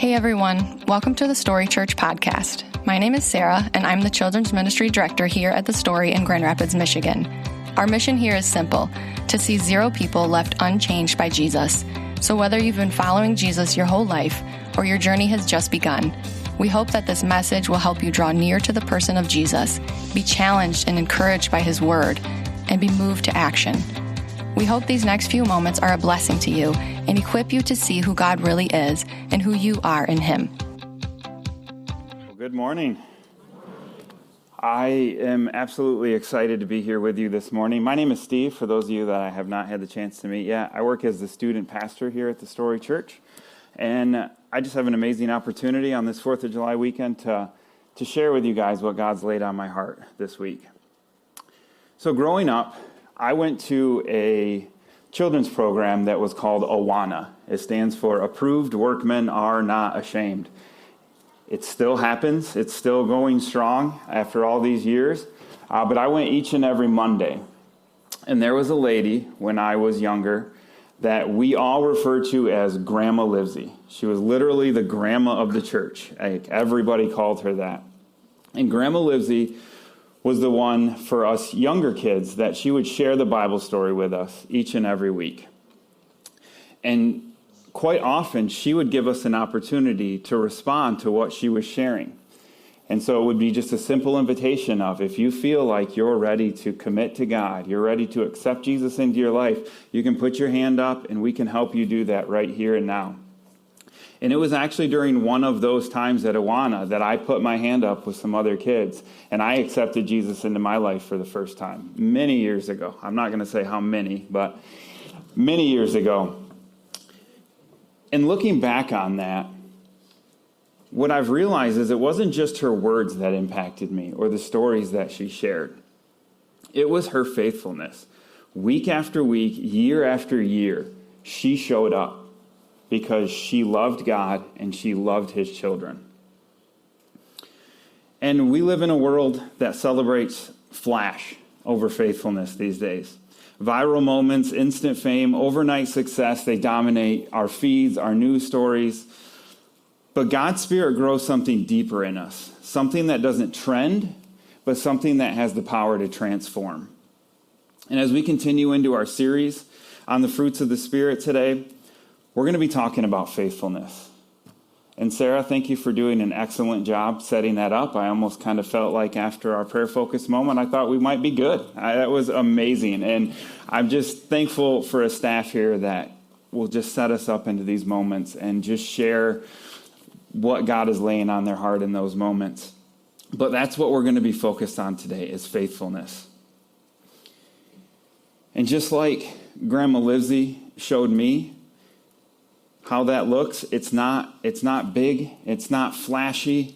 Hey everyone, welcome to the Story Church podcast. My name is Sarah, and I'm the Children's Ministry Director here at The Story in Grand Rapids, Michigan. Our mission here is simple, to see 0 people left unchanged by Jesus. So whether you've been following Jesus your whole life, or your journey has just begun, we hope that this message will help you draw near to the person of Jesus, be challenged and encouraged by his word, and be moved to action. We hope these next few moments are a blessing to you and equip you to see who God really is and who you are in him. Well, good morning. I am absolutely excited to be here with you this morning. My name is Steve, for those of you that I have not had the chance to meet yet. I work as the student pastor here at the Story Church, and I just have an amazing opportunity on this 4th of July weekend to share with you guys what God's laid on my heart this week. So growing up, I went to a children's program that was called AWANA. It stands for Approved Workmen Are Not Ashamed. It still happens. It's still going strong after all these years. But I went each and every Monday. And there was a lady, when I was younger, that we all referred to as Grandma Livesey. She was literally the grandma of the church. Like, everybody called her that. And Grandma Livesey was the one for us younger kids that she would share the Bible story with us each and every week. And quite often, she would give us an opportunity to respond to what she was sharing. And so it would be just a simple invitation of, if you feel like you're ready to commit to God, you're ready to accept Jesus into your life, you can put your hand up and we can help you do that right here and now. And it was actually during one of those times at Awana that I put my hand up with some other kids, and I accepted Jesus into my life for the first time, many years ago. I'm not going to say how many, but many years ago. And looking back on that, what I've realized is it wasn't just her words that impacted me or the stories that she shared. It was her faithfulness. Week after week, year after year, she showed up because she loved God and she loved his children. And we live in a world that celebrates flash over faithfulness these days. Viral moments, instant fame, overnight success, they dominate our feeds, our news stories. But God's Spirit grows something deeper in us, something that doesn't trend, but something that has the power to transform. And as we continue into our series on the fruits of the Spirit today, we're going to be talking about faithfulness. And Sarah, thank you for doing an excellent job setting that up. I almost kind of felt like after our prayer focus moment, I thought we might be good. That was amazing. And I'm just thankful for a staff here that will just set us up into these moments and just share what God is laying on their heart in those moments. But that's what we're going to be focused on today, is faithfulness. And just like Grandma Livesey showed me how that looks, it's not big, it's not flashy,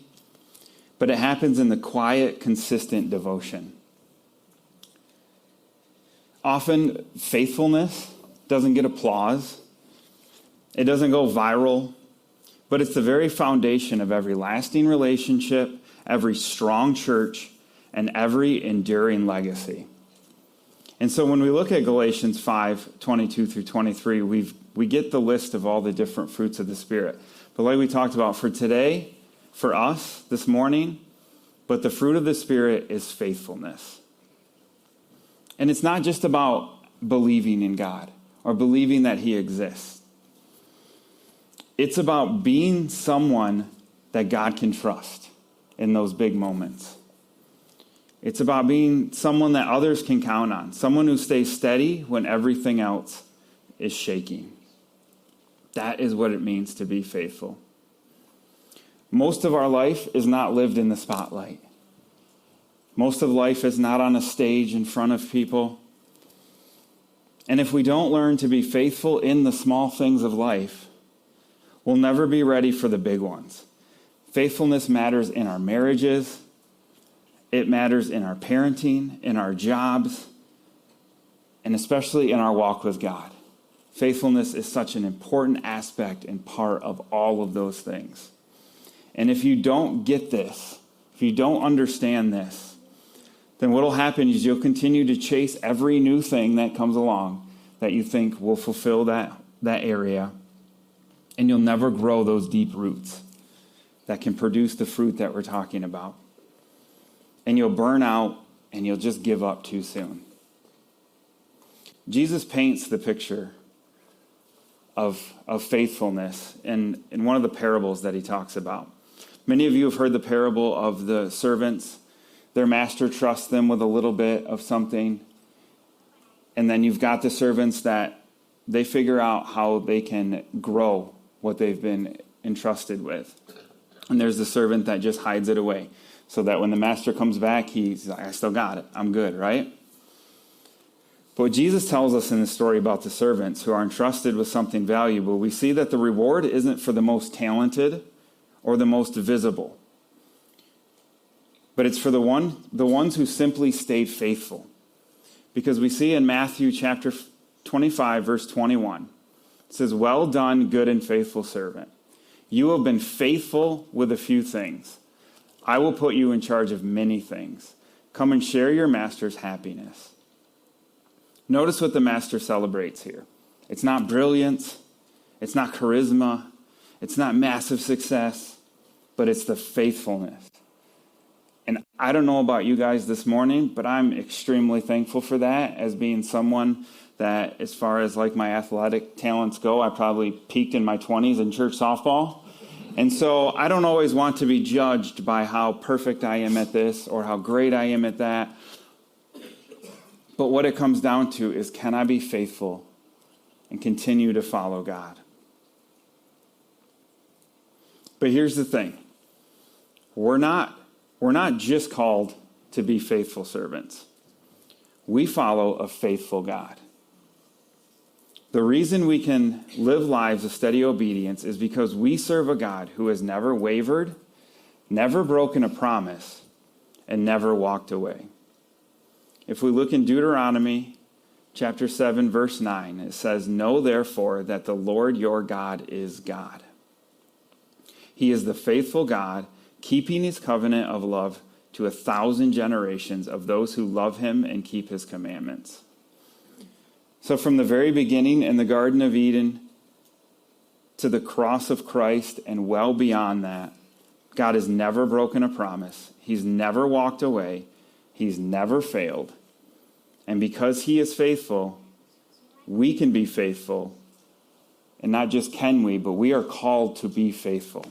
but it happens in the quiet, consistent devotion. Often, faithfulness doesn't get applause. It doesn't go viral, but it's the very foundation of every lasting relationship, every strong church, and every enduring legacy. And so when we look at Galatians 5:22 through 23, we get the list of all the different fruits of the Spirit. But like we talked about for today, for us this morning, but the fruit of the Spirit is faithfulness. And it's not just about believing in God or believing that he exists. It's about being someone that God can trust in those big moments. It's about being someone that others can count on, someone who stays steady when everything else is shaking. That is what it means to be faithful. Most of our life is not lived in the spotlight. Most of life is not on a stage in front of people. And if we don't learn to be faithful in the small things of life, we'll never be ready for the big ones. Faithfulness matters in our marriages. It matters in our parenting, in our jobs, and especially in our walk with God. Faithfulness is such an important aspect and part of all of those things. And if you don't get this, if you don't understand this, then what will happen is you'll continue to chase every new thing that comes along that you think will fulfill that area. and you'll never grow those deep roots that can produce the fruit that we're talking about. And you'll burn out, and you'll just give up too soon. Jesus paints the picture of faithfulness in one of the parables that he talks about. Many of you have heard the parable of the servants. Their master trusts them with a little bit of something. And then you've got the servants that they figure out how they can grow what they've been entrusted with. And there's the servant that just hides it away so that when the master comes back, he's like, I still got it. I'm good, right? But what Jesus tells us in the story about the servants who are entrusted with something valuable, we see that the reward isn't for the most talented or the most visible, but it's for the ones who simply stayed faithful. Because we see in Matthew chapter 25, verse 21, it says, well done, good and faithful servant. You have been faithful with a few things. I will put you in charge of many things. Come and share your master's happiness. Notice what the master celebrates here. It's not brilliance. It's not charisma. It's not massive success, but it's the faithfulness. And I don't know about you guys this morning, but I'm extremely thankful for that as being someone that, as far as like my athletic talents go, I probably peaked in my 20s in church softball. And so I don't always want to be judged by how perfect I am at this or how great I am at that. But what it comes down to is, can I be faithful and continue to follow God? But here's the thing. We're not just called to be faithful servants. We follow a faithful God. The reason we can live lives of steady obedience is because we serve a God who has never wavered, never broken a promise, and never walked away. If we look in Deuteronomy chapter 7, verse 9, it says, know therefore that the Lord your God is God. He is the faithful God, keeping his covenant of love to 1,000 generations of those who love him and keep his commandments. So from the very beginning in the Garden of Eden to the cross of Christ and well beyond that, God has never broken a promise. He's never walked away. He's never failed. And because he is faithful, we can be faithful. And not just can we, but we are called to be faithful.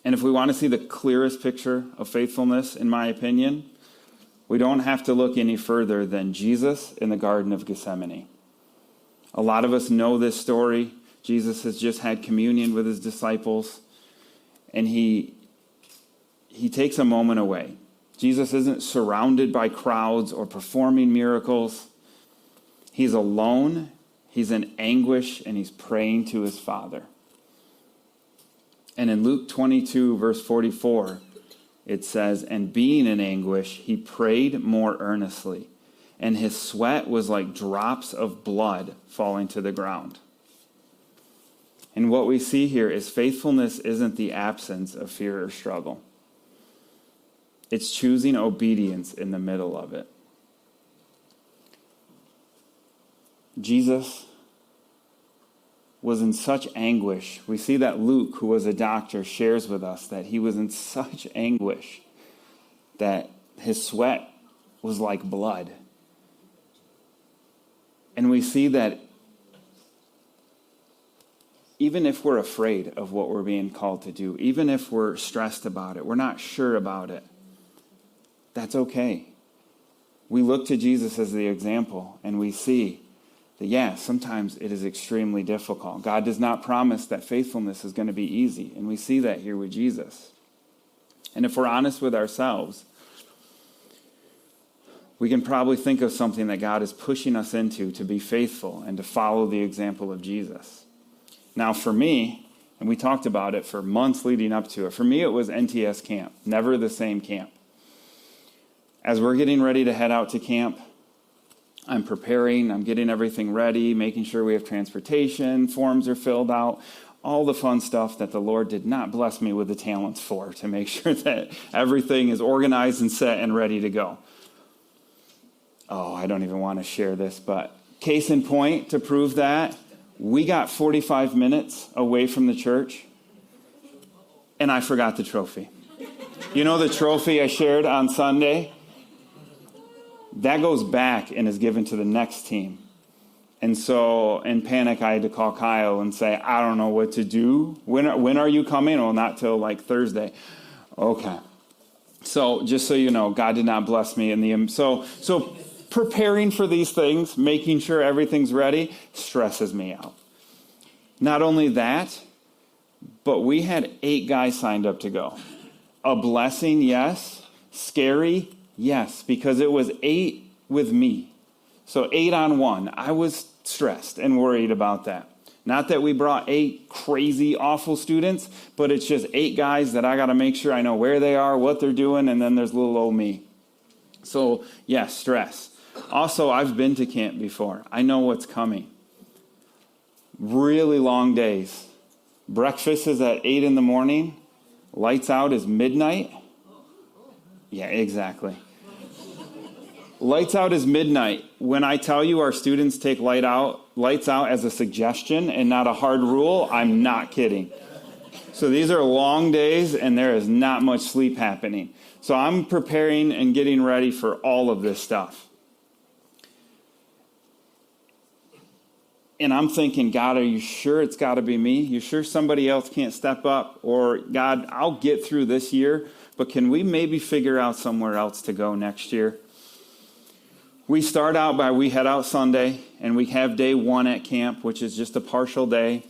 And if we want to see the clearest picture of faithfulness, in my opinion, we don't have to look any further than Jesus in the Garden of Gethsemane. A lot of us know this story. Jesus has just had communion with his disciples, and he takes a moment away. Jesus isn't surrounded by crowds or performing miracles. He's alone, he's in anguish, and he's praying to his Father. And in Luke 22, verse 44, it says, and being in anguish, he prayed more earnestly, and his sweat was like drops of blood falling to the ground. And what we see here is faithfulness isn't the absence of fear or struggle. It's choosing obedience in the middle of it. Jesus was in such anguish. We see that Luke, who was a doctor, shares with us that he was in such anguish that his sweat was like blood. And we see that even if we're afraid of what we're being called to do, even if we're stressed about it, we're not sure about it, that's okay. We look to Jesus as the example, and we see that, sometimes it is extremely difficult. God does not promise that faithfulness is going to be easy, and we see that here with Jesus. And if we're honest with ourselves, we can probably think of something that God is pushing us into to be faithful and to follow the example of Jesus. Now, for me, and we talked about it for months leading up to it, for me it was NTS camp, never the same camp. As we're getting ready to head out to camp, I'm preparing, I'm getting everything ready, making sure we have transportation, forms are filled out, all the fun stuff that the Lord did not bless me with the talents for, to make sure that everything is organized and set and ready to go. Oh, I don't even want to share this, but case in point to prove that, We got 45 minutes away from the church, and I forgot the trophy. You know the trophy I shared on Sunday? That goes back and is given to the next team. And so in panic, I had to call Kyle and say, I don't know what to do. When are you coming? Oh, not till like Thursday. Okay. So just so you know, God did not bless me in the... So preparing for these things, making sure everything's ready, stresses me out. Not only that, but we had 8 guys signed up to go. A blessing, yes. Scary, yes, because it was 8 with me. So 8 on 1. I was stressed and worried about that. Not that we brought 8 crazy, awful students, but it's just 8 guys that I got to make sure I know where they are, what they're doing, and then there's little old me. So, yes, stress. Also, I've been to camp before. I know what's coming. Really long days. Breakfast is at 8 in the morning. Lights out is midnight. Yeah, exactly. Lights out is midnight. When I tell you our students take lights out as a suggestion and not a hard rule, I'm not kidding. So these are long days and there is not much sleep happening. So I'm preparing and getting ready for all of this stuff. And I'm thinking, God, are you sure it's got to be me? You sure somebody else can't step up? Or, God, I'll get through this year, but can we maybe figure out somewhere else to go next year? We start out we head out Sunday, and we have day 1 at camp, which is just a partial day.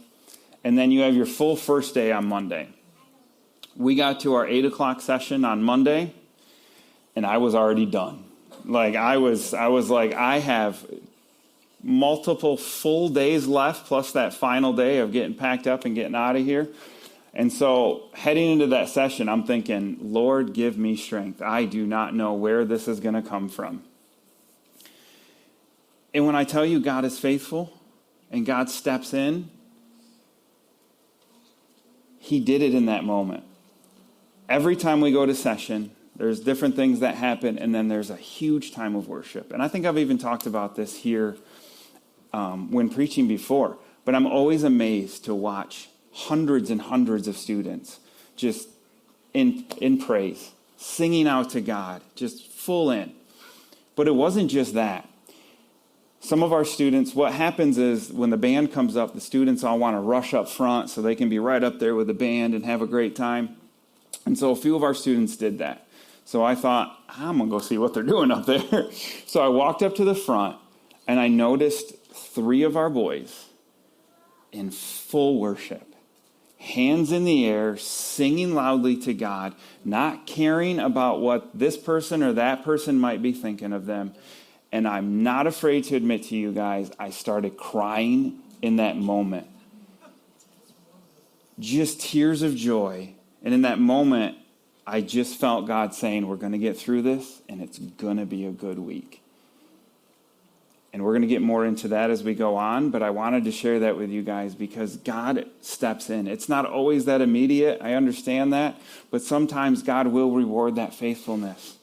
And then you have your full first day on Monday. We got to our 8 o'clock session on Monday, and I was already done. I was like, I have multiple full days left, plus that final day of getting packed up and getting out of here. And so heading into that session, I'm thinking, Lord, give me strength. I do not know where this is going to come from. And when I tell you God is faithful and God steps in, he did it in that moment. Every time we go to session, there's different things that happen, and then there's a huge time of worship. And I think I've even talked about this here when preaching before, but I'm always amazed to watch hundreds and hundreds of students just in praise, singing out to God, just full in. But it wasn't just that. Some of our students, what happens is when the band comes up, the students all want to rush up front so they can be right up there with the band and have a great time. And so a few of our students did that. So I thought, I'm going to go see what they're doing up there. So I walked up to the front, and I noticed 3 of our boys in full worship, hands in the air, singing loudly to God, not caring about what this person or that person might be thinking of them. And I'm not afraid to admit to you guys, I started crying in that moment. Just tears of joy. And in that moment, I just felt God saying, we're going to get through this, and it's going to be a good week. And we're going to get more into that as we go on, but I wanted to share that with you guys because God steps in. It's not always that immediate, I understand that, but sometimes God will reward that faithfulness.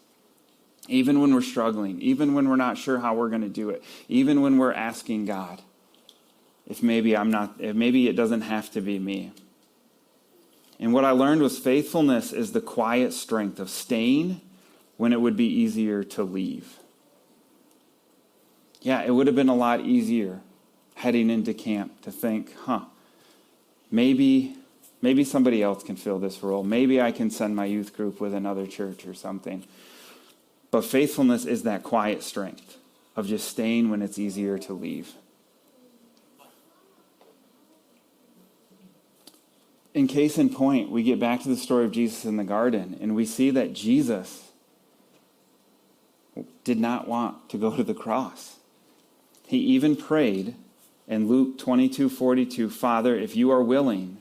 Even when we're struggling, even when we're not sure how we're going to do it, even when we're asking God, if maybe it doesn't have to be me. And what I learned was faithfulness is the quiet strength of staying when it would be easier to leave. Yeah, it would have been a lot easier heading into camp to think, maybe somebody else can fill this role. Maybe I can send my youth group with another church or something. But faithfulness is that quiet strength of just staying when it's easier to leave. In case in point, we get back to the story of Jesus in the garden, and we see that Jesus did not want to go to the cross. He even prayed in Luke 22:42, Father, if you are willing,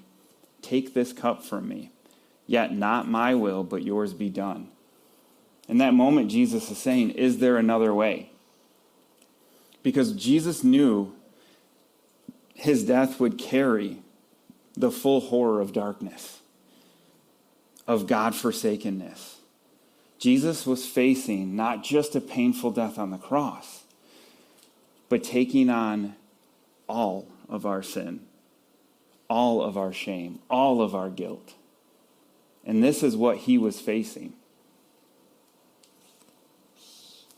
take this cup from me. Yet not my will, but yours be done. In that moment, Jesus is saying, is there another way? Because Jesus knew his death would carry the full horror of darkness, of God-forsakenness. Jesus was facing not just a painful death on the cross, but taking on all of our sin, all of our shame, all of our guilt. And this is what he was facing.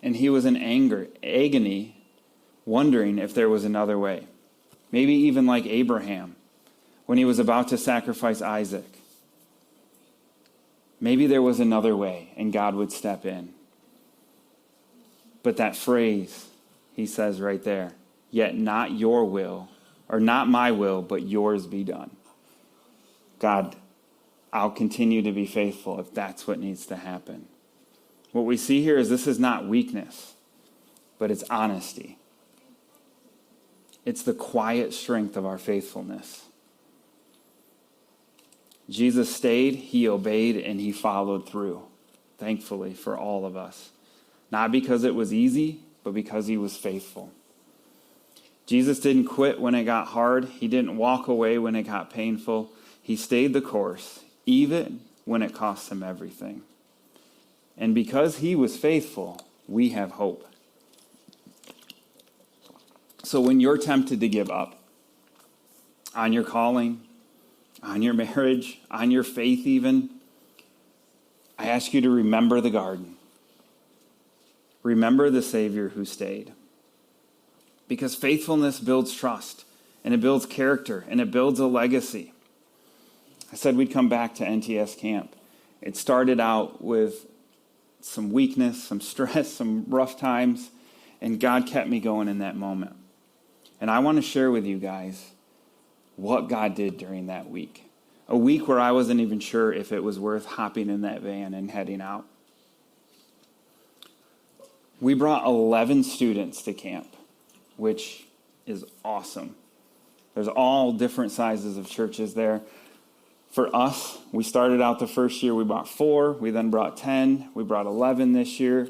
And he was in agony, wondering if there was another way. Maybe even like Abraham, when he was about to sacrifice Isaac. Maybe there was another way, and God would step in. But that phrase, he says right there, yet not your will, or not my will, but yours be done. God, I'll continue to be faithful if that's what needs to happen. What we see here is this is not weakness, but it's honesty. It's the quiet strength of our faithfulness. Jesus stayed, he obeyed, and he followed through, thankfully, for all of us. Not because it was easy, but because he was faithful. Jesus didn't quit when it got hard. He didn't walk away when it got painful. He stayed the course, even when it cost him everything. And because he was faithful, we have hope. So when you're tempted to give up on your calling, on your marriage, on your faith even, I ask you to remember the garden. Remember the Savior who stayed. Because faithfulness builds trust, and it builds character, and it builds a legacy. I said we'd come back to NTS camp. It started out with some weakness, some stress, some rough times, and God kept me going in that moment. And I want to share with you guys what God did during that week. A week where I wasn't even sure if it was worth hopping in that van and heading out. We brought 11 students to camp, which is awesome. There's all different sizes of churches there. For us, we started out the first year, we brought 4, we then brought 10, we brought 11 this year.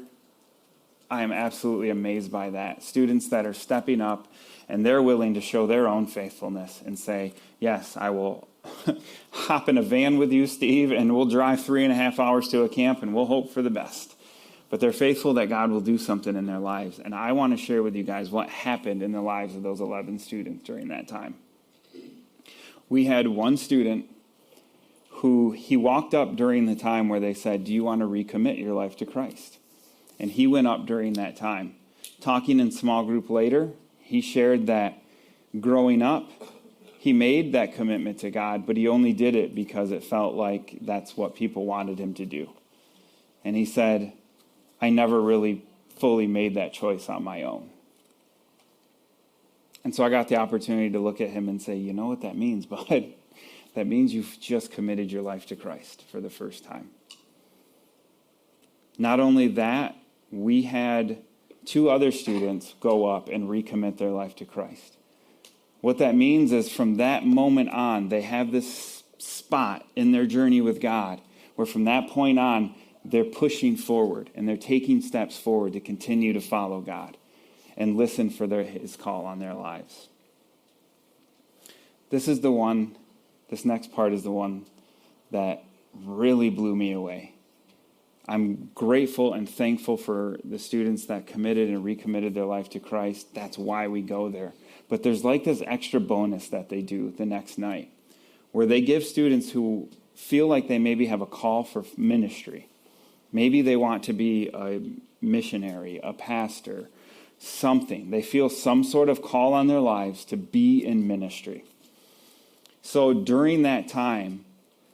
I am absolutely amazed by that. Students that are stepping up and they're willing to show their own faithfulness and say, yes, I will hop in a van with you, Steve, and we'll drive 3.5 hours to a camp and we'll hope for the best. But they're faithful that God will do something in their lives. And I want to share with you guys what happened in the lives of those 11 students during that time. We had one student who he walked up during the time where they said, do you want to recommit your life to Christ? And he went up during that time. Talking in small group later, he shared that growing up, he made that commitment to God, but he only did it because it felt like that's what people wanted him to do. And he said, I never really fully made that choice on my own. And so I got the opportunity to look at him and say, you know what that means, bud? That means you've just committed your life to Christ for the first time. Not only that, we had 2 other students go up and recommit their life to Christ. What that means is from that moment on, they have this spot in their journey with God where from that point on, they're pushing forward and they're taking steps forward to continue to follow God and listen for his call on their lives. This next part is the one that really blew me away. I'm grateful and thankful for the students that committed and recommitted their life to Christ. That's why we go there. But there's like this extra bonus that they do the next night where they give students who feel like they maybe have a call for ministry. Maybe they want to be a missionary, a pastor, something. They feel some sort of call on their lives to be in ministry. So during that time,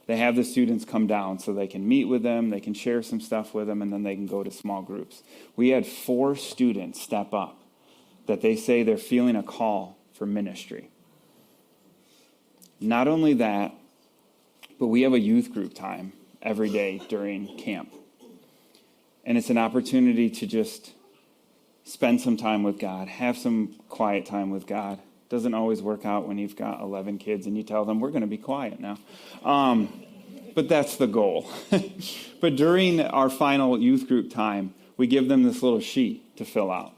they have the students come down so they can meet with them, they can share some stuff with them, and then they can go to small groups. We had 4 students step up that they say they're feeling a call for ministry. Not only that, but we have a youth group time every day during camp. And it's an opportunity to just spend some time with God, have some quiet time with God. Doesn't always work out when you've got 11 kids and you tell them, we're going to be quiet now. But that's the goal. But during our final youth group time, we give them this little sheet to fill out.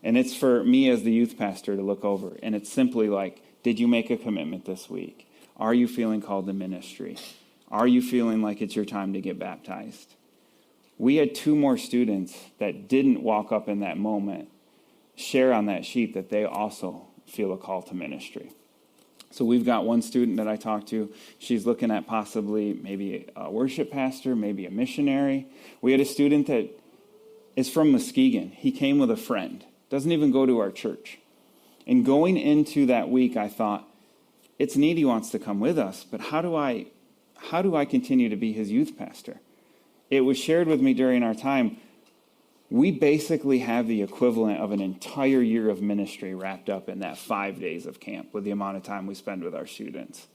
And it's for me as the youth pastor to look over. And it's simply like, did you make a commitment this week? Are you feeling called to ministry? Are you feeling like it's your time to get baptized? We had 2 more students that didn't walk up in that moment share on that sheet that they also feel a call to ministry. So we've got one student that I talked to. She's looking at possibly maybe a worship pastor, maybe a missionary. We had a student that is from Muskegon. He came with a friend, doesn't even go to our church. And going into that week, I thought, it's neat he wants to come with us, but how do I continue to be his youth pastor? It was shared with me during our time. We basically have the equivalent of an entire year of ministry wrapped up in that 5 days of camp with the amount of time we spend with our students.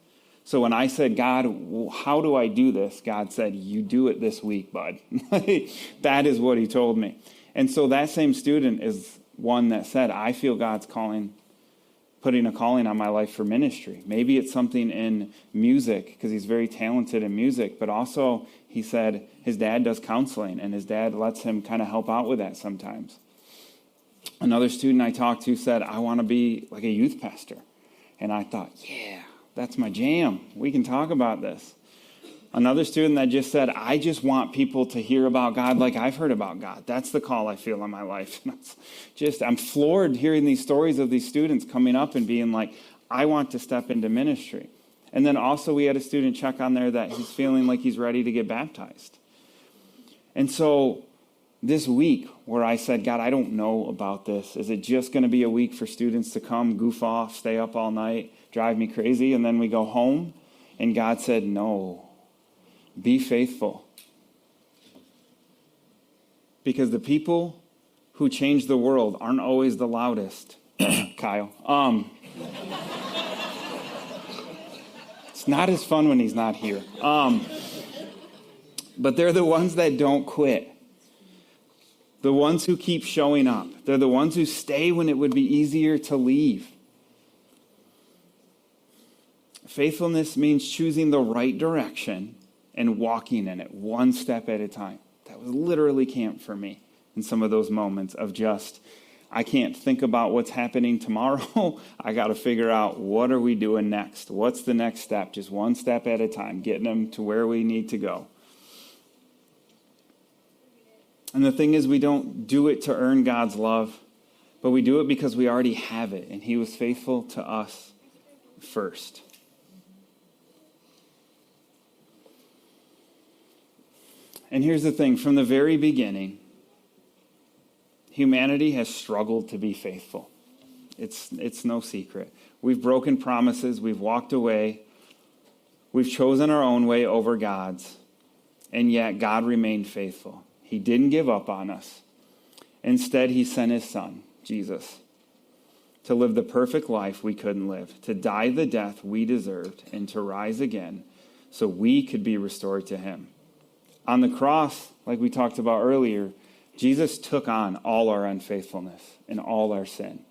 So when I said, God, how do I do this? God said, you do it this week, bud. That is what he told me. And so that same student is one that said, I feel God's putting a calling on my life for ministry. Maybe it's something in music, because he's very talented in music, but also he said his dad does counseling, and his dad lets him kind of help out with that sometimes. Another student I talked to said, I want to be like a youth pastor. And I thought, yeah, that's my jam. We can talk about this. Another student that just said, I just want people to hear about God like I've heard about God. That's the call I feel in my life. I'm floored hearing these stories of these students coming up and being like, I want to step into ministry. And then also we had a student check on there that he's feeling like he's ready to get baptized. And so this week where I said, God, I don't know about this. Is it just going to be a week for students to come, goof off, stay up all night, drive me crazy, and then we go home? And God said, no. Be faithful. Because the people who change the world aren't always the loudest. Kyle. It's not as fun when he's not here. But they're the ones that don't quit. The ones who keep showing up. They're the ones who stay when it would be easier to leave. Faithfulness means choosing the right direction and walking in it one step at a time. That was literally camp for me in some of those moments of just, I can't think about what's happening tomorrow. I got to figure out, what are we doing next? What's the next step? Just one step at a time, getting them to where we need to go. And the thing is, we don't do it to earn God's love, but we do it because we already have it, and he was faithful to us first. And here's the thing, from the very beginning, humanity has struggled to be faithful. It's no secret. We've broken promises, we've walked away, we've chosen our own way over God's, and yet God remained faithful. He didn't give up on us. Instead, he sent his son, Jesus, to live the perfect life we couldn't live, to die the death we deserved, and to rise again so we could be restored to him. On the cross, like we talked about earlier, Jesus took on all our unfaithfulness and all our sin.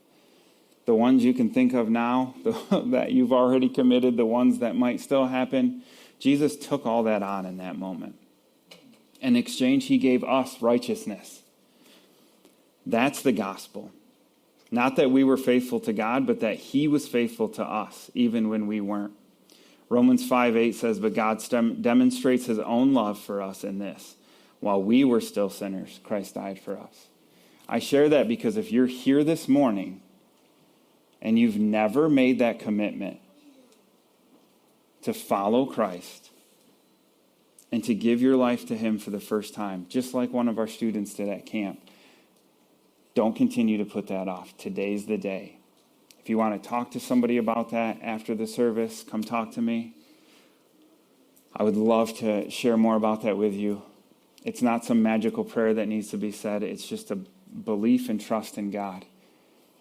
The ones you can think of now, that you've already committed, the ones that might still happen, Jesus took all that on in that moment. In exchange, he gave us righteousness. That's the gospel. Not that we were faithful to God, but that he was faithful to us, even when we weren't. Romans 5:8 says, but God demonstrates his own love for us in this. While we were still sinners, Christ died for us. I share that because if you're here this morning and you've never made that commitment to follow Christ and to give your life to him for the first time, just like one of our students did at camp, don't continue to put that off. Today's the day. If you want to talk to somebody about that after the service, come talk to me. I would love to share more about that with you. It's not some magical prayer that needs to be said. It's just a belief and trust in God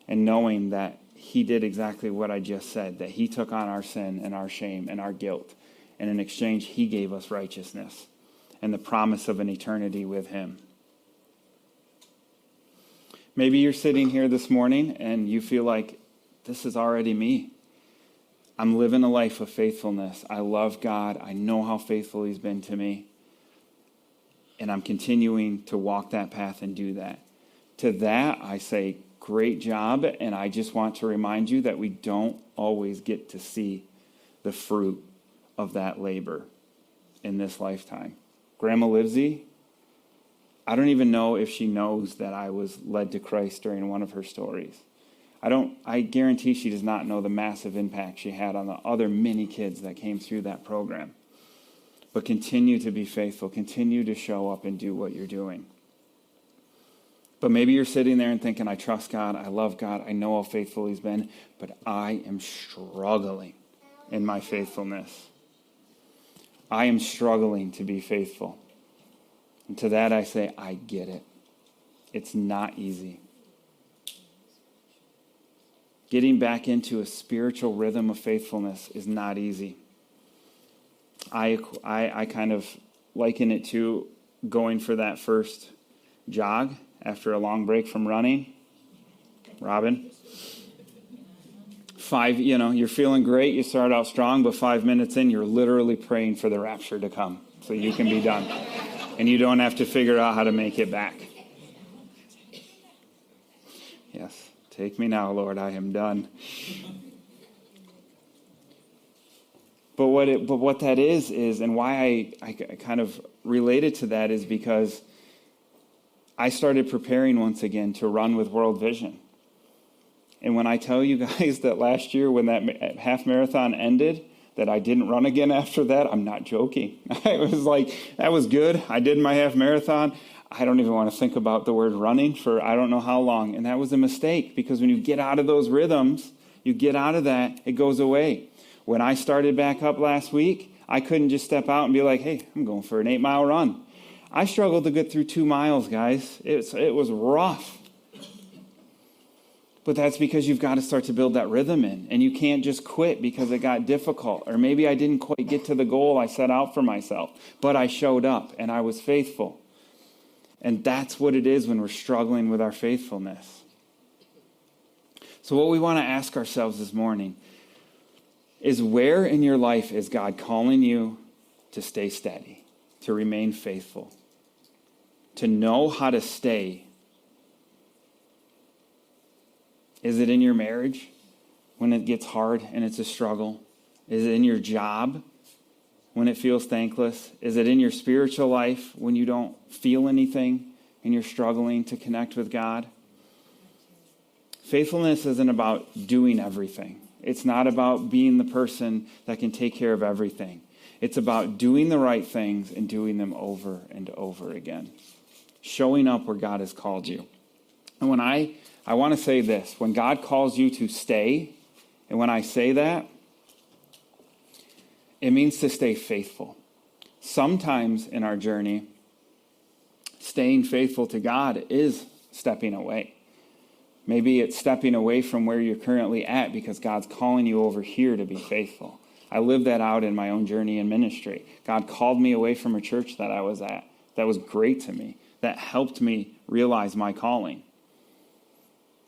and knowing that he did exactly what I just said, that he took on our sin and our shame and our guilt. And in exchange, he gave us righteousness and the promise of an eternity with him. Maybe you're sitting here this morning and you feel like, this is already me. I'm living a life of faithfulness. I love God. I know how faithful he's been to me. And I'm continuing to walk that path and do that. To that, I say, great job. And I just want to remind you that we don't always get to see the fruit of that labor in this lifetime. Grandma Livesey, I don't even know if she knows that I was led to Christ during one of her stories. I guarantee she does not know the massive impact she had on the other many kids that came through that program. But continue to be faithful. Continue to show up and do what you're doing. But maybe you're sitting there and thinking, I trust God, I love God, I know how faithful he's been, but I am struggling in my faithfulness. I am struggling to be faithful. And to that I say, I get it. It's not easy. Getting back into a spiritual rhythm of faithfulness is not easy. I kind of liken it to going for that first jog after a long break from running. Robin? You're feeling great, you start out strong, but 5 minutes in, you're literally praying for the rapture to come so you can be done. And you don't have to figure out how to make it back. Yes, take me now, Lord, I am done. But what that is, and why I kind of related to that is because I started preparing once again to run with World Vision. And when I tell you guys that last year when that half marathon ended, that I didn't run again after that, I'm not joking. I was like, that was good. I did my half marathon. I don't even want to think about the word running for I don't know how long. And that was a mistake because when you get out of those rhythms, you get out of that, it goes away. When I started back up last week, I couldn't just step out and be like, hey, I'm going for an 8-mile run. I struggled to get through 2 miles, guys. It was rough. But that's because you've got to start to build that rhythm in. And you can't just quit because it got difficult. Or maybe I didn't quite get to the goal I set out for myself. But I showed up and I was faithful. And that's what it is when we're struggling with our faithfulness. So what we want to ask ourselves this morning is, where in your life is God calling you to stay steady, to remain faithful, to know how to stay? Is it in your marriage when it gets hard and it's a struggle? Is it in your job when it feels thankless? Is it in your spiritual life when you don't feel anything and you're struggling to connect with God? Faithfulness isn't about doing everything. It's not about being the person that can take care of everything. It's about doing the right things and doing them over and over again. Showing up where God has called you. And when I want to say this, when God calls you to stay, and when I say that, it means to stay faithful. Sometimes in our journey, staying faithful to God is stepping away. Maybe it's stepping away from where you're currently at because God's calling you over here to be faithful. I lived that out in my own journey in ministry. God called me away from a church that I was at. That was great to me. That helped me realize my calling.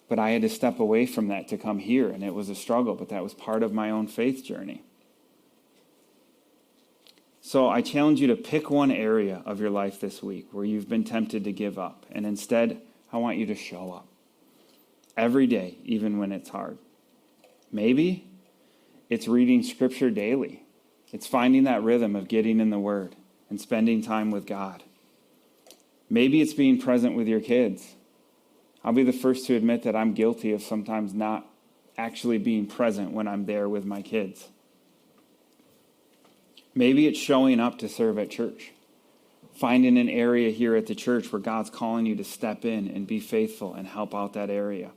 But I had to step away from that to come here, and it was a struggle, but that was part of my own faith journey. So I challenge you to pick one area of your life this week where you've been tempted to give up, and instead, I want you to show up every day, even when it's hard. Maybe it's reading Scripture daily. It's finding that rhythm of getting in the Word and spending time with God. Maybe it's being present with your kids. I'll be the first to admit that I'm guilty of sometimes not actually being present when I'm there with my kids. Maybe it's showing up to serve at church. Finding an area here at the church where God's calling you to step in and be faithful and help out that area.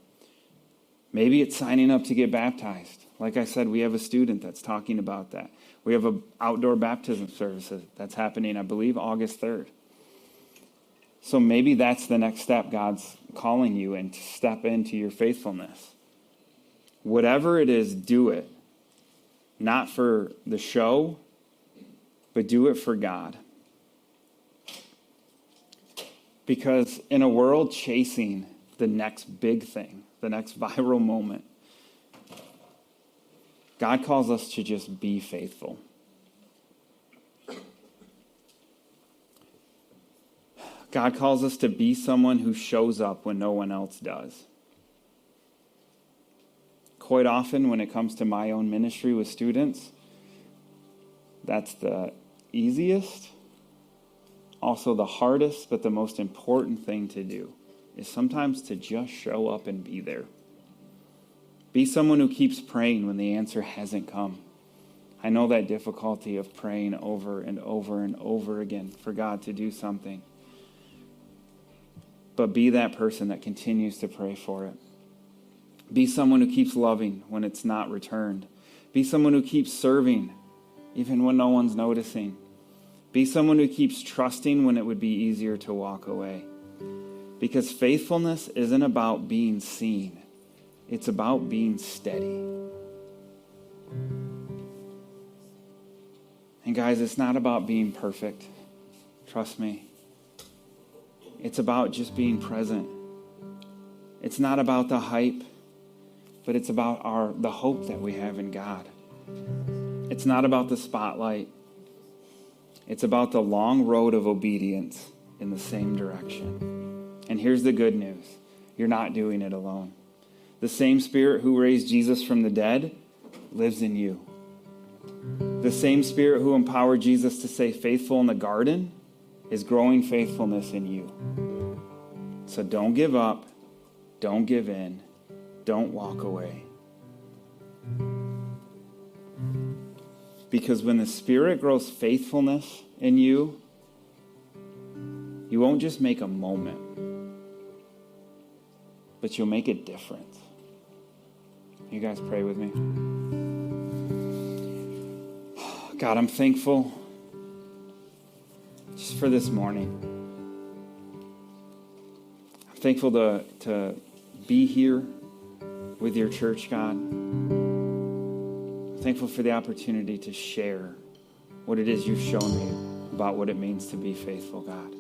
Maybe it's signing up to get baptized. Like I said, we have a student that's talking about that. We have an outdoor baptism service that's happening, I believe, August 3rd. So maybe that's the next step God's calling you in, to step into your faithfulness. Whatever it is, do it. Not for the show, but do it for God. Because in a world chasing the next big thing, the next viral moment, God calls us to just be faithful. God calls us to be someone who shows up when no one else does. Quite often when it comes to my own ministry with students, that's the easiest, also the hardest, but the most important thing to do is sometimes to just show up and be there. Be someone who keeps praying when the answer hasn't come. I know that difficulty of praying over and over and over again for God to do something. But be that person that continues to pray for it. Be someone who keeps loving when it's not returned. Be someone who keeps serving even when no one's noticing. Be someone who keeps trusting when it would be easier to walk away. Because faithfulness isn't about being seen. It's about being steady. And guys, it's not about being perfect. Trust me. It's about just being present. It's not about the hype, but it's about the hope that we have in God. It's not about the spotlight. It's about the long road of obedience in the same direction. And here's the good news. You're not doing it alone. The same Spirit who raised Jesus from the dead lives in you. The same Spirit who empowered Jesus to stay faithful in the garden is growing faithfulness in you. So don't give up. Don't give in. Don't walk away. Because when the Spirit grows faithfulness in you, you won't just make a moment, but you'll make a difference. You guys pray with me. God, I'm thankful just for this morning. I'm thankful to be here with your church, God. I'm thankful for the opportunity to share what it is you've shown me about what it means to be faithful, God.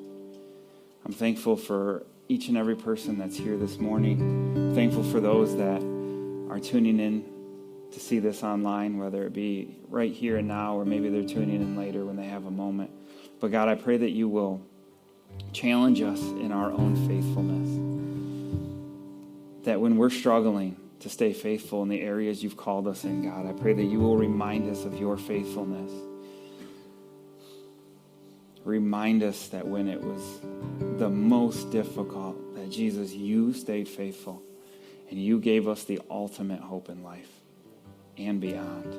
I'm thankful for each and every person that's here this morning. I'm thankful for those that are tuning in to see this online, whether it be right here and now, or maybe they're tuning in later when they have a moment. But God, I pray that you will challenge us in our own faithfulness. That when we're struggling to stay faithful in the areas you've called us in, God, I pray that you will remind us of your faithfulness. Remind us that when it was the most difficult, that Jesus, you stayed faithful and you gave us the ultimate hope in life and beyond.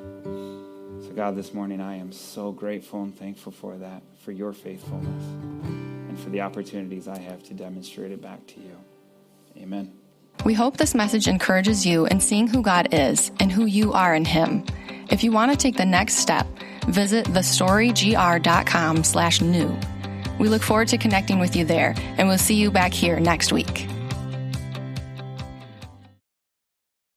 So God, this morning I am so grateful and thankful for that, for your faithfulness and for the opportunities I have to demonstrate it back to you. Amen. We hope this message encourages you in seeing who God is and who you are in Him. If you want to take the next step, visit thestorygr.com/new. We look forward to connecting with you there, and we'll see you back here next week.